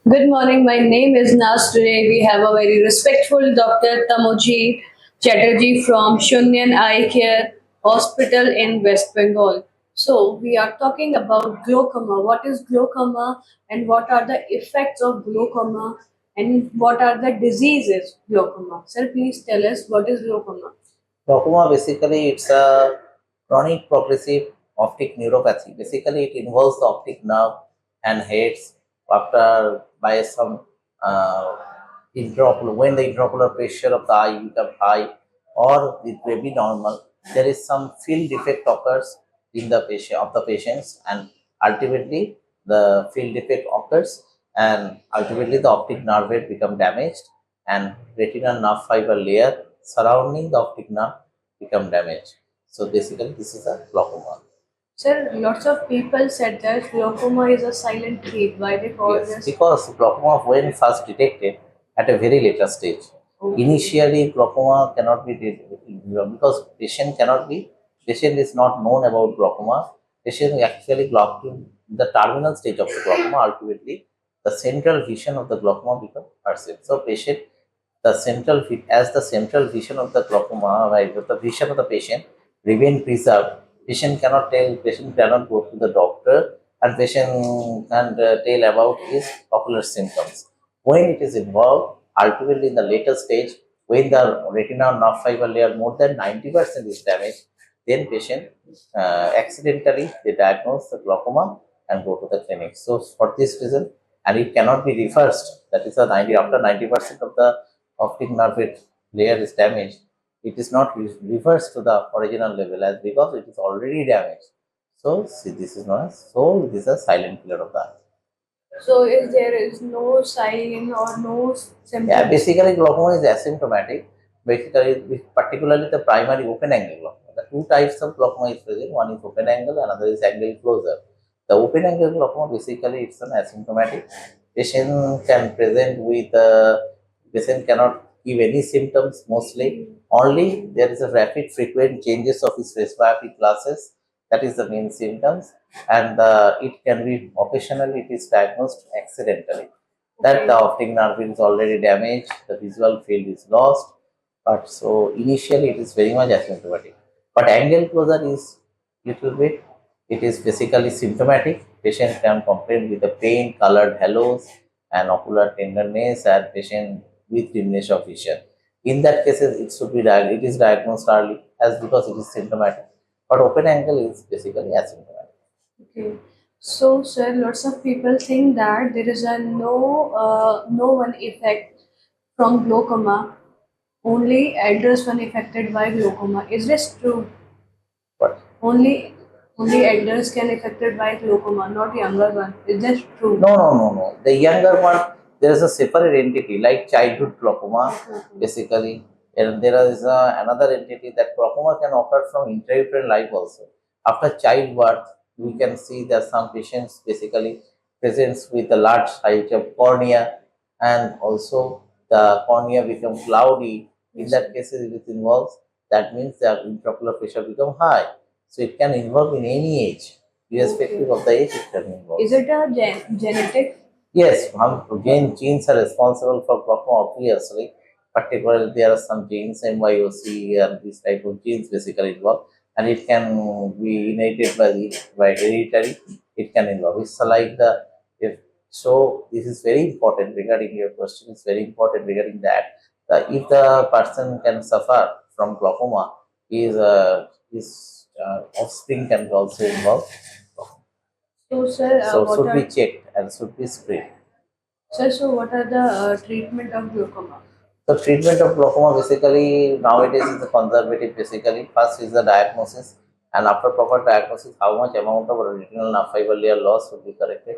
Good morning. My name is Nas. Today we have a very respectful Dr. Tamojit Chatterjee from Shunyan Eye Care Hospital in West Bengal. So we are talking about glaucoma. What is glaucoma and what are the effects of glaucoma and what are the diseases glaucoma? Sir, please tell us what is glaucoma. Glaucoma basically it's a chronic progressive optic neuropathy. Basically, it involves the optic nerve and heads after by some intraocular when the intraocular pressure of the eye becomes high or it may be normal. There is some field defect occurs in the patient of the patients, and ultimately the field defect occurs, and ultimately the optic nerve become damaged, and retinal nerve fiber layer surrounding the optic nerve become damaged. So basically, this is a glaucoma. Sir, lots of people said that glaucoma is a silent treat. Why they call Yes, this? because glaucoma when first detected at a very later stage. Okay. Initially, glaucoma cannot be because patient is not known about glaucoma. Patient actually the terminal stage of the glaucoma. Ultimately, the central vision of the glaucoma becomes perceived. So patient as the central vision of the glaucoma, right, the vision of the patient remain preserved. Patient cannot go to the doctor, and patient can tell about his ocular symptoms. When it is involved, ultimately in the later stage, when the retinal nerve fiber layer more than 90% is damaged, then patient accidentally they diagnose the glaucoma and go to the clinic. So for this reason, and it cannot be reversed. That is a 90 after 90% of the optic nerve layer is damaged. It is not reversed to the original level as because it is already damaged. So see, this is not so. This is a silent killer of the eye. So if there is no sign or no symptoms. Yeah, basically glaucoma is asymptomatic. Basically, particularly the primary open angle glaucoma. The two types of glaucoma is present. One is open angle, another is angle closure. The open angle glaucoma basically it's an asymptomatic. Patient can present with patient cannot give any symptoms mostly. Only there is a rapid frequent changes of his presbyopic glasses. That is the main symptoms, and it can be occasionally it is diagnosed accidentally that the optic nerve is already damaged, the visual field is lost. But so initially it is very much asymptomatic. But angle closure is little bit, it is basically symptomatic. Patient can complain with the pain, colored halos, and ocular tenderness, and patient with dimness of vision. In that cases, it should be it is diagnosed early as because it is symptomatic. But open angle is basically asymptomatic. Okay. So, sir, lots of people think that there is a no one effect from glaucoma. Only elders one affected by glaucoma. Is this true? But Only elders can affected by glaucoma, not younger one. Is this true? No. The younger one, there is a separate entity like childhood glaucoma, basically. And there is another entity that glaucoma can occur from intrauterine life also. After childbirth, we can see that some patients basically presents with a large size of cornea, and also the cornea becomes cloudy. In that case, if it involves, that means the intraocular pressure become high. So it can involve in any age, irrespective of the age it can involve. Is it a genetic? Yes, again, genes are responsible for glaucoma, obviously. Particularly, there are some genes, MYOC, and this type of genes basically involved, and it can be inherited by hereditary. It can involve. It's like the if so. This is very important regarding your question. It's very important regarding that. If the person can suffer from glaucoma, his offspring can also involve. So, sir, So what should are be checked and should be sprayed. sir? So, what are the treatment of glaucoma? The treatment of glaucoma basically nowadays is the conservative. Basically, first is the diagnosis, and after proper diagnosis, how much amount of retinal nerve fiber layer loss should be corrected,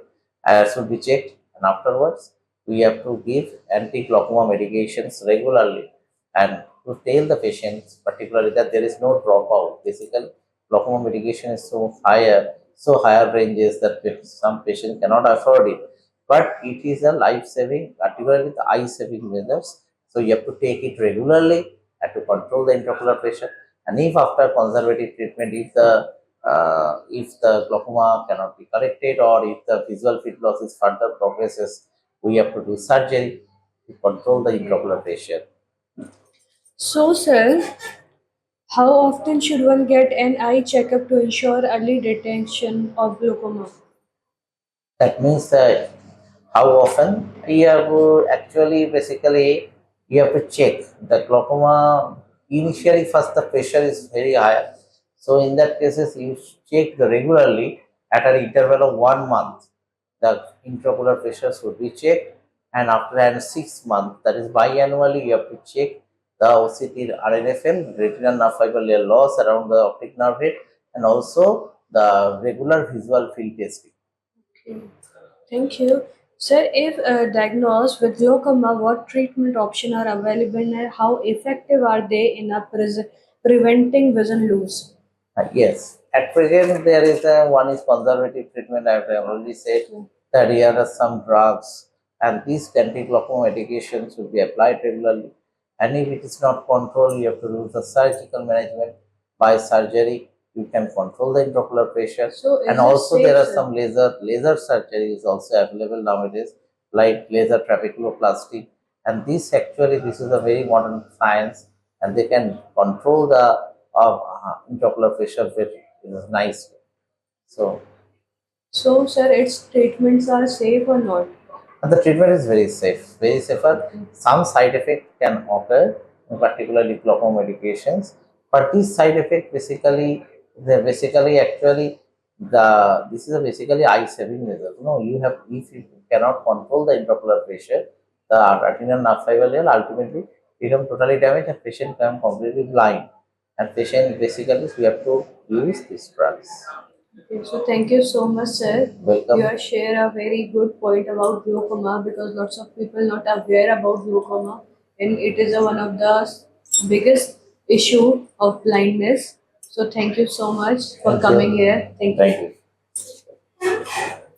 should be checked, and afterwards we have to give anti-glaucoma medications regularly, and to tell the patients particularly that there is no dropout. Basically, glaucoma medication is so higher ranges that some patients cannot afford it, but it is a life-saving, particularly the eye-saving measures. So you have to take it regularly and to control the intraocular pressure. And if after conservative treatment, if the glaucoma cannot be corrected or if the visual field loss is further progresses, we have to do surgery to control the intraocular pressure. So, sir, how often should one get an eye checkup to ensure early detection of glaucoma? That means that how often you have actually basically you have to check the glaucoma. Initially, first the pressure is very high, so in that cases you check regularly at an interval of 1 month. The intraocular pressure should be checked, and after an 6 months, that is biannually, you have to check the OCT RNFL, retinal nerve fiber layer loss around the optic nerve head, and also the regular visual field testing. Okay. Thank you. Sir, if diagnosed with glaucoma, what treatment options are available and how effective are they in preventing vision loss? Yes, at present there is a one is conservative treatment. I have already said that here are some drugs, and these anti-glaucoma medications should be applied regularly. And if it is not controlled, you have to do the surgical management by surgery. You can control the intraocular pressure, So, and is it also there safe, are sir? some laser surgery is also available nowadays, like laser trabeculoplasty. And this is a very modern science, and they can control the of intraocular pressure very nice. So So, sir, its treatments are safe or not? and the treatment is very safer. Some side effect can occur, particularly glaucoma medications, but these side effect basically they basically actually the this is a basically eye saving measure. No, you have if you cannot control the intraocular pressure, the retinal nerve fiber will ultimately become totally damaged and patient become completely blind. And patient basically we have to use these drugs. Okay, so thank you so much, sir. You Welcome. have shared a very good point about glaucoma because lots of people not aware about glaucoma, and it is one of the biggest issue of blindness. So thank you so much for Thank coming you. here. Thank you. Thank you.